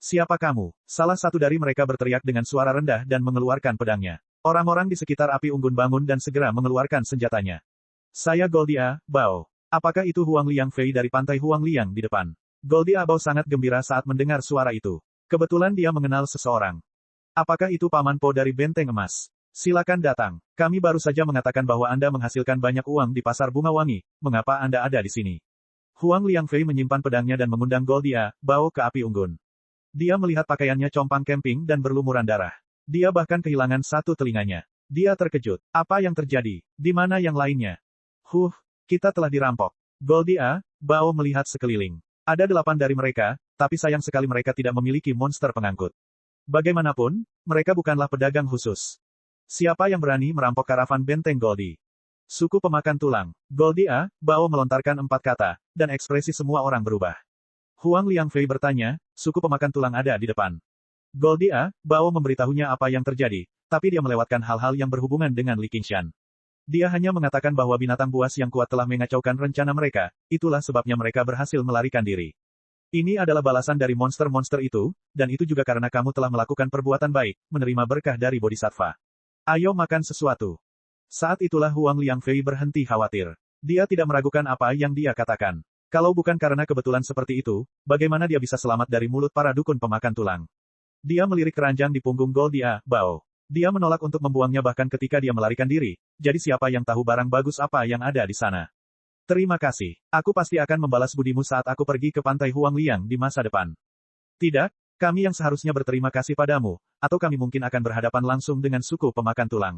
Siapa kamu? Salah satu dari mereka berteriak dengan suara rendah dan mengeluarkan pedangnya. Orang-orang di sekitar api unggun bangun dan segera mengeluarkan senjatanya. Saya Goldia, Bao. Apakah itu Huang Liang Fei dari pantai Huang Liang di depan? Goldia Bao sangat gembira saat mendengar suara itu. Kebetulan dia mengenal seseorang. Apakah itu Paman Po dari Benteng Emas? Silakan datang. Kami baru saja mengatakan bahwa Anda menghasilkan banyak uang di pasar bunga wangi. Mengapa Anda ada di sini? Huang Liang Fei menyimpan pedangnya dan mengundang Goldia, Bao ke api unggun. Dia melihat pakaiannya compang camping dan berlumuran darah. Dia bahkan kehilangan satu telinganya. Dia terkejut. Apa yang terjadi? Di mana yang lainnya? Kita telah dirampok. Goldia, Bao melihat sekeliling. Ada 8 dari mereka, tapi sayang sekali mereka tidak memiliki monster pengangkut. Bagaimanapun, mereka bukanlah pedagang khusus. Siapa yang berani merampok karavan benteng Goldie? Suku pemakan tulang. Goldia, Bao melontarkan 4 kata, dan ekspresi semua orang berubah. Huang Liang Fei bertanya, suku pemakan tulang ada di depan. Goldia, Bao memberitahunya apa yang terjadi, tapi dia melewatkan hal-hal yang berhubungan dengan Li Qingshan. Dia hanya mengatakan bahwa binatang buas yang kuat telah mengacaukan rencana mereka, itulah sebabnya mereka berhasil melarikan diri. Ini adalah balasan dari monster-monster itu, dan itu juga karena kamu telah melakukan perbuatan baik, menerima berkah dari Bodhisattva. Ayo makan sesuatu. Saat itulah Huang Liang Fei berhenti khawatir. Dia tidak meragukan apa yang dia katakan. Kalau bukan karena kebetulan seperti itu, bagaimana dia bisa selamat dari mulut para dukun pemakan tulang? Dia melirik keranjang di punggung Goldia, Bao. Dia menolak untuk membuangnya bahkan ketika dia melarikan diri, jadi siapa yang tahu barang bagus apa yang ada di sana? Terima kasih. Aku pasti akan membalas budimu saat aku pergi ke pantai Huang Liang di masa depan. Tidak, kami yang seharusnya berterima kasih padamu, atau kami mungkin akan berhadapan langsung dengan suku pemakan tulang.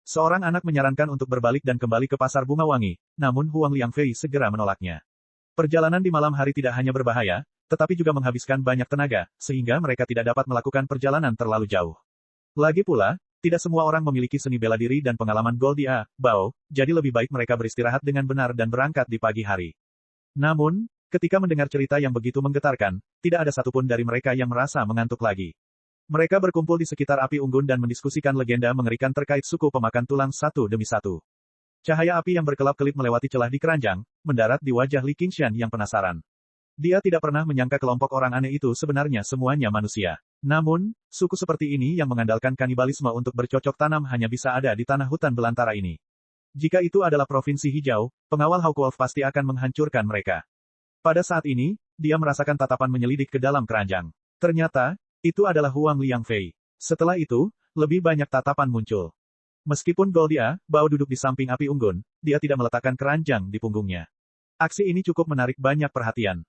Seorang anak menyarankan untuk berbalik dan kembali ke pasar bunga wangi, namun Huang Liang Fei segera menolaknya. Perjalanan di malam hari tidak hanya berbahaya, tetapi juga menghabiskan banyak tenaga, sehingga mereka tidak dapat melakukan perjalanan terlalu jauh. Lagi pula, tidak semua orang memiliki seni bela diri dan pengalaman Goldia, Bao, jadi lebih baik mereka beristirahat dengan benar dan berangkat di pagi hari. Namun, ketika mendengar cerita yang begitu menggetarkan, tidak ada satupun dari mereka yang merasa mengantuk lagi. Mereka berkumpul di sekitar api unggun dan mendiskusikan legenda mengerikan terkait suku pemakan tulang satu demi satu. Cahaya api yang berkelap-kelip melewati celah di keranjang, mendarat di wajah Li Qingshan yang penasaran. Dia tidak pernah menyangka kelompok orang aneh itu sebenarnya semuanya manusia. Namun, suku seperti ini yang mengandalkan kanibalisme untuk bercocok tanam hanya bisa ada di tanah hutan belantara ini. Jika itu adalah provinsi hijau, pengawal Hawkwolf pasti akan menghancurkan mereka. Pada saat ini, dia merasakan tatapan menyelidik ke dalam keranjang. Ternyata, itu adalah Huang Liang Fei. Setelah itu, lebih banyak tatapan muncul. Meskipun Goldia, Bao duduk di samping api unggun, dia tidak meletakkan keranjang di punggungnya. Aksi ini cukup menarik banyak perhatian.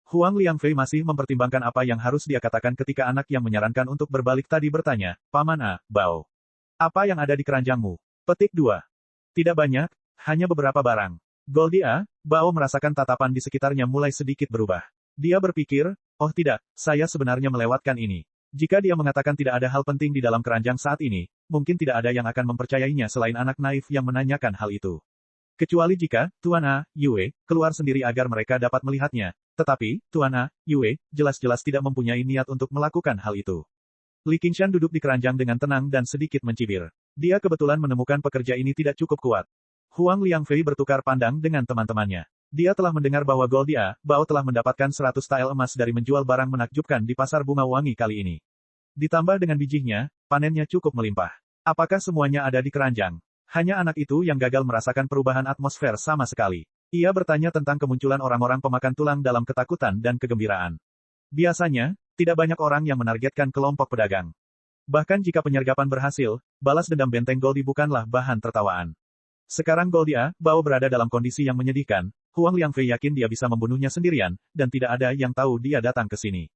Huang Liang Fei masih mempertimbangkan apa yang harus dia katakan ketika anak yang menyarankan untuk berbalik tadi bertanya, Paman Bao. Apa yang ada di keranjangmu? Petik 2. Tidak banyak, hanya beberapa barang. Goldie A. Bao merasakan tatapan di sekitarnya mulai sedikit berubah. Dia berpikir, oh tidak, saya sebenarnya melewatkan ini. Jika dia mengatakan tidak ada hal penting di dalam keranjang saat ini, mungkin tidak ada yang akan mempercayainya selain anak naif yang menanyakan hal itu. Kecuali jika, Tuan A. Yue, keluar sendiri agar mereka dapat melihatnya. Tetapi, Tuan A. Yue, jelas-jelas tidak mempunyai niat untuk melakukan hal itu. Li Qingshan duduk di keranjang dengan tenang dan sedikit mencibir. Dia kebetulan menemukan pekerja ini tidak cukup kuat. Huang Liangfei bertukar pandang dengan teman-temannya. Dia telah mendengar bahwa Goldie A. Bao telah mendapatkan 100 tael emas dari menjual barang menakjubkan di pasar bunga wangi kali ini. Ditambah dengan bijihnya, panennya cukup melimpah. Apakah semuanya ada di keranjang? Hanya anak itu yang gagal merasakan perubahan atmosfer sama sekali. Ia bertanya tentang kemunculan orang-orang pemakan tulang dalam ketakutan dan kegembiraan. Biasanya, tidak banyak orang yang menargetkan kelompok pedagang. Bahkan jika penyergapan berhasil, balas dendam benteng Goldie bukanlah bahan tertawaan. Sekarang Goldie A. Bao berada dalam kondisi yang menyedihkan. Huang Liangfei yakin dia bisa membunuhnya sendirian, dan tidak ada yang tahu dia datang ke sini.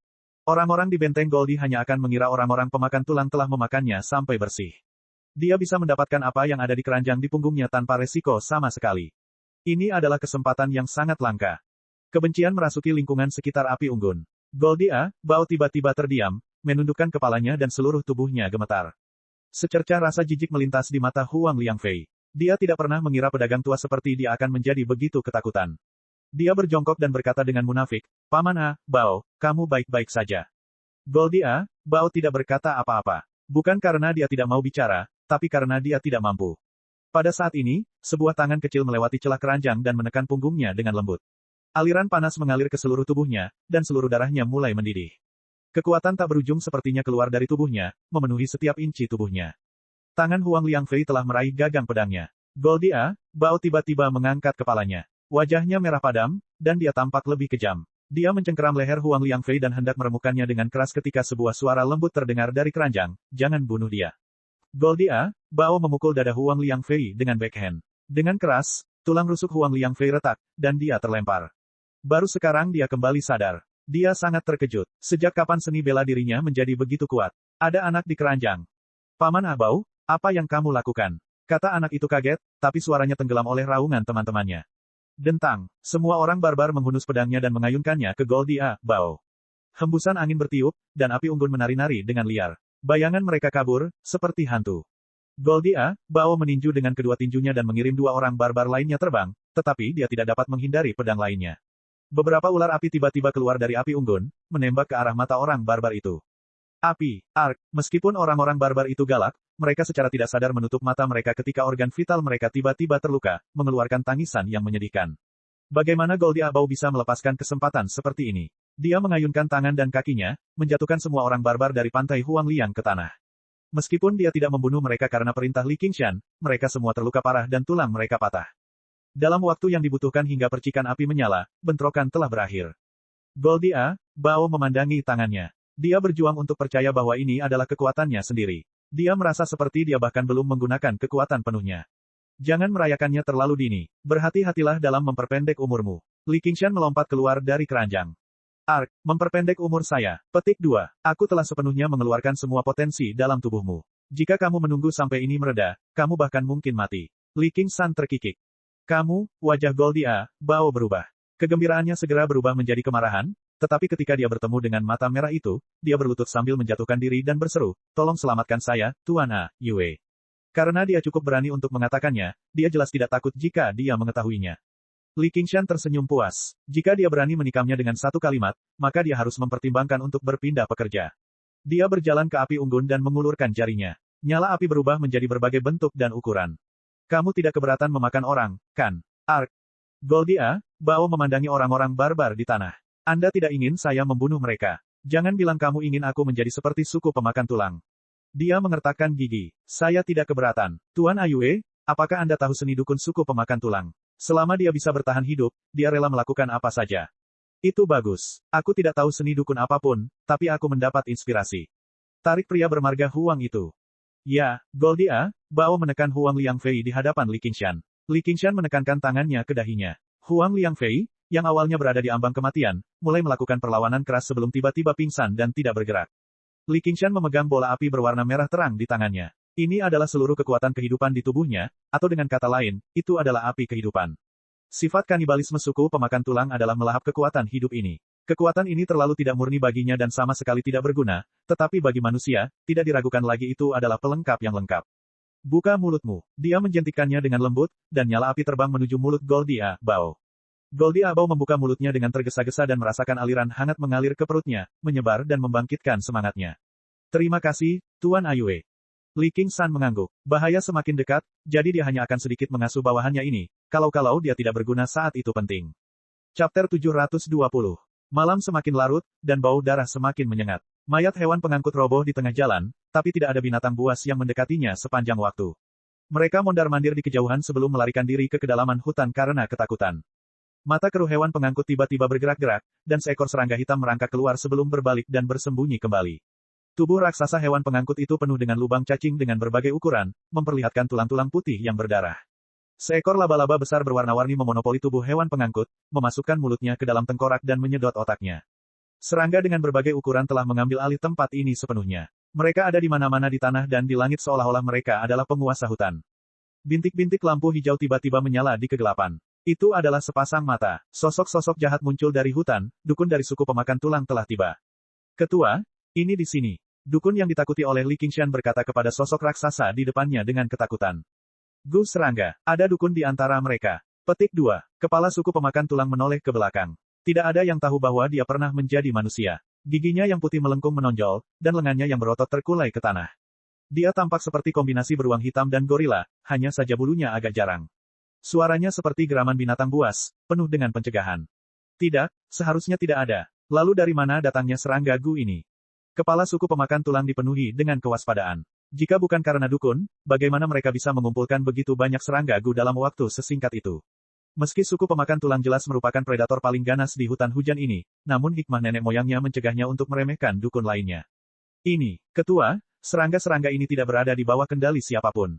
Orang-orang di benteng Goldie hanya akan mengira orang-orang pemakan tulang telah memakannya sampai bersih. Dia bisa mendapatkan apa yang ada di keranjang di punggungnya tanpa resiko sama sekali. Ini adalah kesempatan yang sangat langka. Kebencian merasuki lingkungan sekitar api unggun. Goldie A. Bao tiba-tiba terdiam, menundukkan kepalanya dan seluruh tubuhnya gemetar. Secercah rasa jijik melintas di mata Huang Liangfei. Dia tidak pernah mengira pedagang tua seperti dia akan menjadi begitu ketakutan. Dia berjongkok dan berkata dengan munafik, Paman A. Bao, kamu baik-baik saja. Goldie A. Bao tidak berkata apa-apa. Bukan karena dia tidak mau bicara, tapi karena dia tidak mampu. Pada saat ini, sebuah tangan kecil melewati celah keranjang dan menekan punggungnya dengan lembut. Aliran panas mengalir ke seluruh tubuhnya, dan seluruh darahnya mulai mendidih. Kekuatan tak berujung sepertinya keluar dari tubuhnya, memenuhi setiap inci tubuhnya. Tangan Huang Liangfei telah meraih gagang pedangnya. Goldie A. Bao tiba-tiba mengangkat kepalanya. Wajahnya merah padam, dan dia tampak lebih kejam. Dia mencengkeram leher Huang Liangfei dan hendak meremukkannya dengan keras ketika sebuah suara lembut terdengar dari keranjang, jangan bunuh dia. Goldie A. Bao memukul dada Huang Liangfei dengan backhand. Dengan keras, tulang rusuk Huang Liangfei retak, dan dia terlempar. Baru sekarang dia kembali sadar. Dia sangat terkejut. Sejak kapan seni bela dirinya menjadi begitu kuat? Ada anak di keranjang. Paman A. Bao, apa yang kamu lakukan? Kata anak itu kaget, tapi suaranya tenggelam oleh raungan teman-temannya. Dentang, semua orang barbar menghunus pedangnya dan mengayunkannya ke Goldie A. Bao. Hembusan angin bertiup, dan api unggun menari-nari dengan liar. Bayangan mereka kabur, seperti hantu. Goldie A. Bao meninju dengan kedua tinjunya dan mengirim dua orang barbar lainnya terbang, tetapi dia tidak dapat menghindari pedang lainnya. Beberapa ular api tiba-tiba keluar dari api unggun, menembak ke arah mata orang barbar itu. Api, ark, meskipun orang-orang barbar itu galak, mereka secara tidak sadar menutup mata mereka ketika organ vital mereka tiba-tiba terluka, mengeluarkan tangisan yang menyedihkan. Bagaimana Goldie A. Bao bisa melepaskan kesempatan seperti ini? Dia mengayunkan tangan dan kakinya, menjatuhkan semua orang barbar dari pantai Huang Liang ke tanah. Meskipun dia tidak membunuh mereka karena perintah Li Qingshan, mereka semua terluka parah dan tulang mereka patah. Dalam waktu yang dibutuhkan hingga percikan api menyala, bentrokan telah berakhir. Goldie A. Bao memandangi tangannya. Dia berjuang untuk percaya bahwa ini adalah kekuatannya sendiri. Dia merasa seperti dia bahkan belum menggunakan kekuatan penuhnya. Jangan merayakannya terlalu dini. Berhati-hatilah dalam memperpendek umurmu. Li Qingshan melompat keluar dari keranjang. Ark, memperpendek umur saya. Petik 2. Aku telah sepenuhnya mengeluarkan semua potensi dalam tubuhmu. Jika kamu menunggu sampai ini mereda, kamu bahkan mungkin mati. Li Qingshan terkikik. Kamu, wajah Goldie A. Bao berubah. Kegembiraannya segera berubah menjadi kemarahan, tetapi ketika dia bertemu dengan mata merah itu, dia berlutut sambil menjatuhkan diri dan berseru, tolong selamatkan saya, Tuan A. Yue. Karena dia cukup berani untuk mengatakannya, dia jelas tidak takut jika dia mengetahuinya. Li Qingshan tersenyum puas. Jika dia berani menikamnya dengan satu kalimat, maka dia harus mempertimbangkan untuk berpindah pekerja. Dia berjalan ke api unggun dan mengulurkan jarinya. Nyala api berubah menjadi berbagai bentuk dan ukuran. Kamu tidak keberatan memakan orang, kan? Ark. Goldie A. Bao memandangi orang-orang barbar di tanah. Anda tidak ingin saya membunuh mereka. Jangan bilang kamu ingin aku menjadi seperti suku pemakan tulang. Dia mengertakkan gigi. Saya tidak keberatan. Tuan Ayue, apakah Anda tahu seni dukun suku pemakan tulang? Selama dia bisa bertahan hidup, dia rela melakukan apa saja. Itu bagus. Aku tidak tahu seni dukun apapun, tapi aku mendapat inspirasi. Tarik pria bermarga Huang itu. Ya, Goldie A. Bao menekan Huang Liangfei di hadapan Li Qingshan. Li Qingshan menekankan tangannya ke dahinya. Huang Liangfei, yang awalnya berada di ambang kematian, mulai melakukan perlawanan keras sebelum tiba-tiba pingsan dan tidak bergerak. Li Qingshan memegang bola api berwarna merah terang di tangannya. Ini adalah seluruh kekuatan kehidupan di tubuhnya, atau dengan kata lain, itu adalah api kehidupan. Sifat kanibalisme suku pemakan tulang adalah melahap kekuatan hidup ini. Kekuatan ini terlalu tidak murni baginya dan sama sekali tidak berguna, tetapi bagi manusia, tidak diragukan lagi itu adalah pelengkap yang lengkap. Buka mulutmu. Dia menjentikkannya dengan lembut, dan nyala api terbang menuju mulut Goldia Bao. Goldia Bao membuka mulutnya dengan tergesa-gesa dan merasakan aliran hangat mengalir ke perutnya, menyebar dan membangkitkan semangatnya. Terima kasih, Tuan Ayue. Li Qingshan mengangguk. Bahaya semakin dekat, jadi dia hanya akan sedikit mengasuh bawahannya ini, kalau-kalau dia tidak berguna saat itu penting. Chapter 720. Malam semakin larut, dan bau darah semakin menyengat. Mayat hewan pengangkut roboh di tengah jalan, tapi tidak ada binatang buas yang mendekatinya sepanjang waktu. Mereka mondar-mandir di kejauhan sebelum melarikan diri ke kedalaman hutan karena ketakutan. Mata keruh hewan pengangkut tiba-tiba bergerak-gerak, dan seekor serangga hitam merangkak keluar sebelum berbalik dan bersembunyi kembali. Tubuh raksasa hewan pengangkut itu penuh dengan lubang cacing dengan berbagai ukuran, memperlihatkan tulang-tulang putih yang berdarah. Seekor laba-laba besar berwarna-warni memonopoli tubuh hewan pengangkut, memasukkan mulutnya ke dalam tengkorak dan menyedot otaknya. Serangga dengan berbagai ukuran telah mengambil alih tempat ini sepenuhnya. Mereka ada di mana-mana di tanah dan di langit seolah-olah mereka adalah penguasa hutan. Bintik-bintik lampu hijau tiba-tiba menyala di kegelapan. Itu adalah sepasang mata. Sosok-sosok jahat muncul dari hutan, dukun dari suku pemakan tulang telah tiba. Ketua, ini di sini. Dukun yang ditakuti oleh Li Qingshan berkata kepada sosok raksasa di depannya dengan ketakutan. Gu serangga, ada dukun di antara mereka. Petik 2. Kepala suku pemakan tulang menoleh ke belakang. Tidak ada yang tahu bahwa dia pernah menjadi manusia. Giginya yang putih melengkung menonjol, dan lengannya yang berotot terkulai ke tanah. Dia tampak seperti kombinasi beruang hitam dan gorila, hanya saja bulunya agak jarang. Suaranya seperti geraman binatang buas, penuh dengan pencegahan. Tidak, seharusnya tidak ada. Lalu dari mana datangnya serangga Gu ini? Kepala suku pemakan tulang dipenuhi dengan kewaspadaan. Jika bukan karena dukun, bagaimana mereka bisa mengumpulkan begitu banyak serangga Gu dalam waktu sesingkat itu? Meski suku pemakan tulang jelas merupakan predator paling ganas di hutan hujan ini, namun hikmah nenek moyangnya mencegahnya untuk meremehkan dukun lainnya. Ini, ketua, serangga-serangga ini tidak berada di bawah kendali siapapun.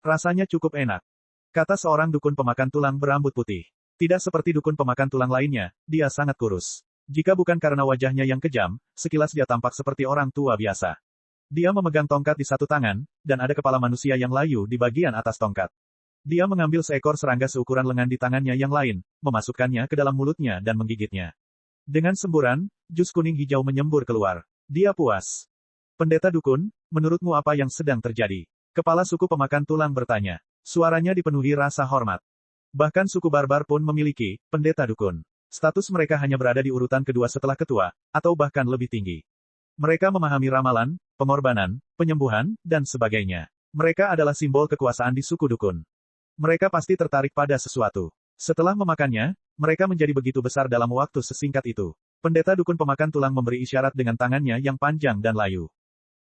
Rasanya cukup enak, kata seorang dukun pemakan tulang berambut putih. Tidak seperti dukun pemakan tulang lainnya, dia sangat kurus. Jika bukan karena wajahnya yang kejam, sekilas dia tampak seperti orang tua biasa. Dia memegang tongkat di satu tangan, dan ada kepala manusia yang layu di bagian atas tongkat. Dia mengambil seekor serangga seukuran lengan di tangannya yang lain, memasukkannya ke dalam mulutnya dan menggigitnya. Dengan semburan, jus kuning hijau menyembur keluar. Dia puas. Pendeta dukun, menurutmu apa yang sedang terjadi? Kepala suku pemakan tulang bertanya. Suaranya dipenuhi rasa hormat. Bahkan suku barbar pun memiliki pendeta dukun. Status mereka hanya berada di urutan kedua setelah ketua, atau bahkan lebih tinggi. Mereka memahami ramalan, pengorbanan, penyembuhan, dan sebagainya. Mereka adalah simbol kekuasaan di suku dukun. Mereka pasti tertarik pada sesuatu. Setelah memakannya, mereka menjadi begitu besar dalam waktu sesingkat itu. Pendeta dukun pemakan tulang memberi isyarat dengan tangannya yang panjang dan layu.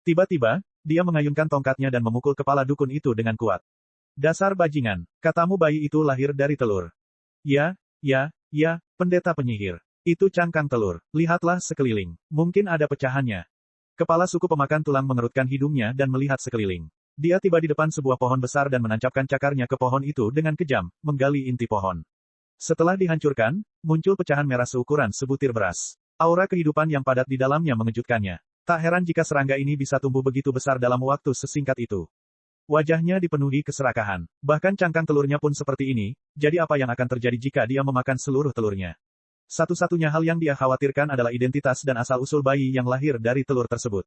Tiba-tiba, dia mengayunkan tongkatnya dan memukul kepala dukun itu dengan kuat. Dasar bajingan, katamu bayi itu lahir dari telur. Ya, pendeta penyihir. Itu cangkang telur. Lihatlah sekeliling. Mungkin ada pecahannya. Kepala suku pemakan tulang mengerutkan hidungnya dan melihat sekeliling. Dia tiba di depan sebuah pohon besar dan menancapkan cakarnya ke pohon itu dengan kejam, menggali inti pohon. Setelah dihancurkan, muncul pecahan merah seukuran sebutir beras. Aura kehidupan yang padat di dalamnya mengejutkannya. Tak heran jika serangga ini bisa tumbuh begitu besar dalam waktu sesingkat itu. Wajahnya dipenuhi keserakahan. Bahkan cangkang telurnya pun seperti ini, jadi apa yang akan terjadi jika dia memakan seluruh telurnya? Satu-satunya hal yang dia khawatirkan adalah identitas dan asal-usul bayi yang lahir dari telur tersebut.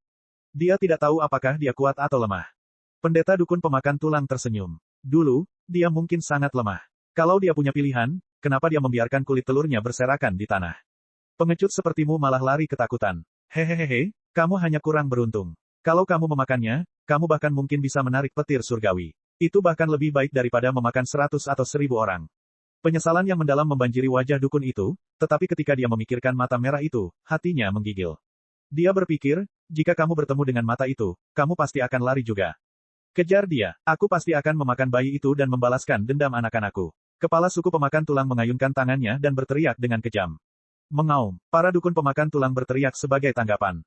Dia tidak tahu apakah dia kuat atau lemah. Pendeta dukun pemakan tulang tersenyum. Dulu, dia mungkin sangat lemah. Kalau dia punya pilihan, kenapa dia membiarkan kulit telurnya berserakan di tanah? Pengecut sepertimu malah lari ketakutan. Hehehe, kamu hanya kurang beruntung. Kalau kamu memakannya, kamu bahkan mungkin bisa menarik petir surgawi. Itu bahkan lebih baik daripada memakan 100 atau 1000 orang. Penyesalan yang mendalam membanjiri wajah dukun itu, tetapi ketika dia memikirkan mata merah itu, hatinya menggigil. Dia berpikir, jika kamu bertemu dengan mata itu, kamu pasti akan lari juga. Kejar dia, aku pasti akan memakan bayi itu dan membalaskan dendam anak-anakku. Kepala suku pemakan tulang mengayunkan tangannya dan berteriak dengan kejam. Mengaum, para dukun pemakan tulang berteriak sebagai tanggapan.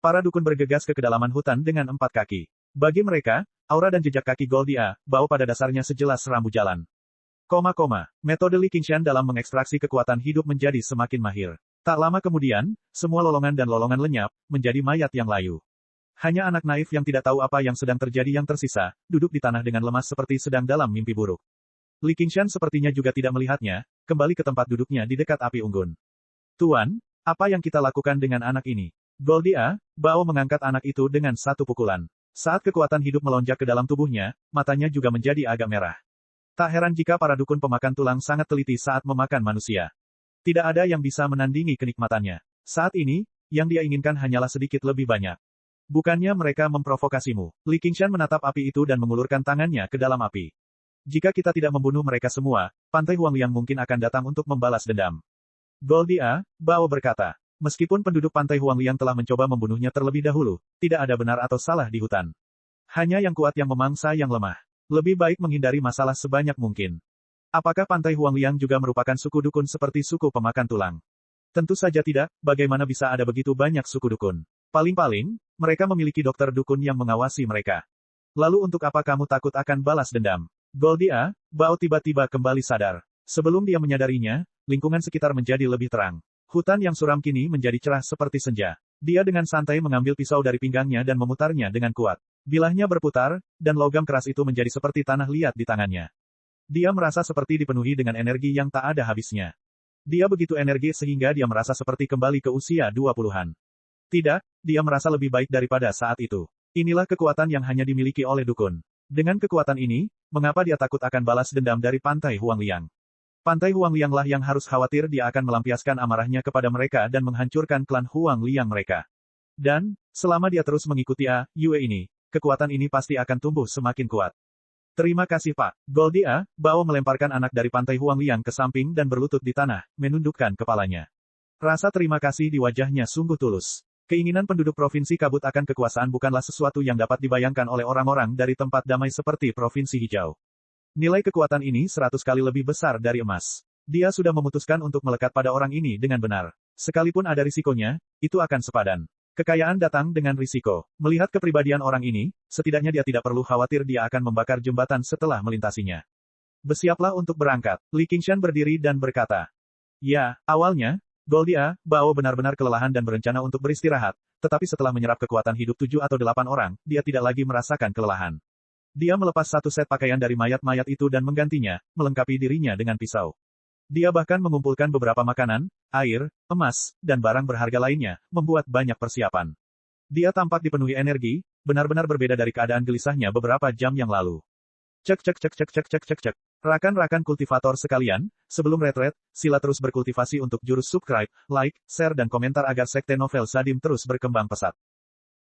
Para dukun bergegas ke kedalaman hutan dengan 4 kaki. Bagi mereka, aura dan jejak kaki Goldia Bao pada dasarnya sejelas rambu jalan. Metode Li Qingshan dalam mengekstraksi kekuatan hidup menjadi semakin mahir. Tak lama kemudian, semua lolongan dan lolongan lenyap, menjadi mayat yang layu. Hanya anak naif yang tidak tahu apa yang sedang terjadi yang tersisa, duduk di tanah dengan lemas seperti sedang dalam mimpi buruk. Li Qingshan sepertinya juga tidak melihatnya, kembali ke tempat duduknya di dekat api unggun. Tuan, apa yang kita lakukan dengan anak ini? Goldia, Bao mengangkat anak itu dengan satu pukulan. Saat kekuatan hidup melonjak ke dalam tubuhnya, matanya juga menjadi agak merah. Tak heran jika para dukun pemakan tulang sangat teliti saat memakan manusia. Tidak ada yang bisa menandingi kenikmatannya. Saat ini, yang dia inginkan hanyalah sedikit lebih banyak. Bukannya mereka memprovokasimu. Li Qingshan menatap api itu dan mengulurkan tangannya ke dalam api. Jika kita tidak membunuh mereka semua, Pantai Huangliang mungkin akan datang untuk membalas dendam. Goldia, Bao berkata. Meskipun penduduk Pantai Huangliang telah mencoba membunuhnya terlebih dahulu, tidak ada benar atau salah di hutan. Hanya yang kuat yang memangsa yang lemah. Lebih baik menghindari masalah sebanyak mungkin. Apakah Pantai Huangliang juga merupakan suku dukun seperti suku pemakan tulang? Tentu saja tidak, bagaimana bisa ada begitu banyak suku dukun? Paling-paling, mereka memiliki dokter dukun yang mengawasi mereka. Lalu untuk apa kamu takut akan balas dendam? Goldia, Bao tiba-tiba kembali sadar. Sebelum dia menyadarinya, lingkungan sekitar menjadi lebih terang. Hutan yang suram kini menjadi cerah seperti senja. Dia dengan santai mengambil pisau dari pinggangnya dan memutarnya dengan kuat. Bilahnya berputar, dan logam keras itu menjadi seperti tanah liat di tangannya. Dia merasa seperti dipenuhi dengan energi yang tak ada habisnya. Dia begitu energi sehingga dia merasa seperti kembali ke usia 20-an. Tidak, dia merasa lebih baik daripada saat itu. Inilah kekuatan yang hanya dimiliki oleh dukun. Dengan kekuatan ini, mengapa dia takut akan balas dendam dari Pantai Huangliang? Pantai Huangliang lah yang harus khawatir dia akan melampiaskan amarahnya kepada mereka dan menghancurkan klan Huangliang mereka. Dan, selama dia terus mengikuti Yue ini, kekuatan ini pasti akan tumbuh semakin kuat. Terima kasih Pak. Goldia, Bao melemparkan anak dari Pantai Huangliang ke samping dan berlutut di tanah, menundukkan kepalanya. Rasa terima kasih di wajahnya sungguh tulus. Keinginan penduduk Provinsi Kabut akan kekuasaan bukanlah sesuatu yang dapat dibayangkan oleh orang-orang dari tempat damai seperti Provinsi Hijau. Nilai kekuatan ini 100 kali lebih besar dari emas. Dia sudah memutuskan untuk melekat pada orang ini dengan benar. Sekalipun ada risikonya, itu akan sepadan. Kekayaan datang dengan risiko. Melihat kepribadian orang ini, setidaknya dia tidak perlu khawatir dia akan membakar jembatan setelah melintasinya. Bersiaplah untuk berangkat. Li Qingshan berdiri dan berkata. Ya, awalnya, Goldia, Bao benar-benar kelelahan dan berencana untuk beristirahat, tetapi setelah menyerap kekuatan hidup 7 atau 8 orang, dia tidak lagi merasakan kelelahan. Dia melepas satu set pakaian dari mayat-mayat itu dan menggantinya, melengkapi dirinya dengan pisau. Dia bahkan mengumpulkan beberapa makanan, air, emas, dan barang berharga lainnya, membuat banyak persiapan. Dia tampak dipenuhi energi, benar-benar berbeda dari keadaan gelisahnya beberapa jam yang lalu. Cek. Rakan-rakan kultivator sekalian, sebelum retret, sila terus berkultivasi untuk jurus subscribe, like, share dan komentar agar sekte novel Sadim terus berkembang pesat.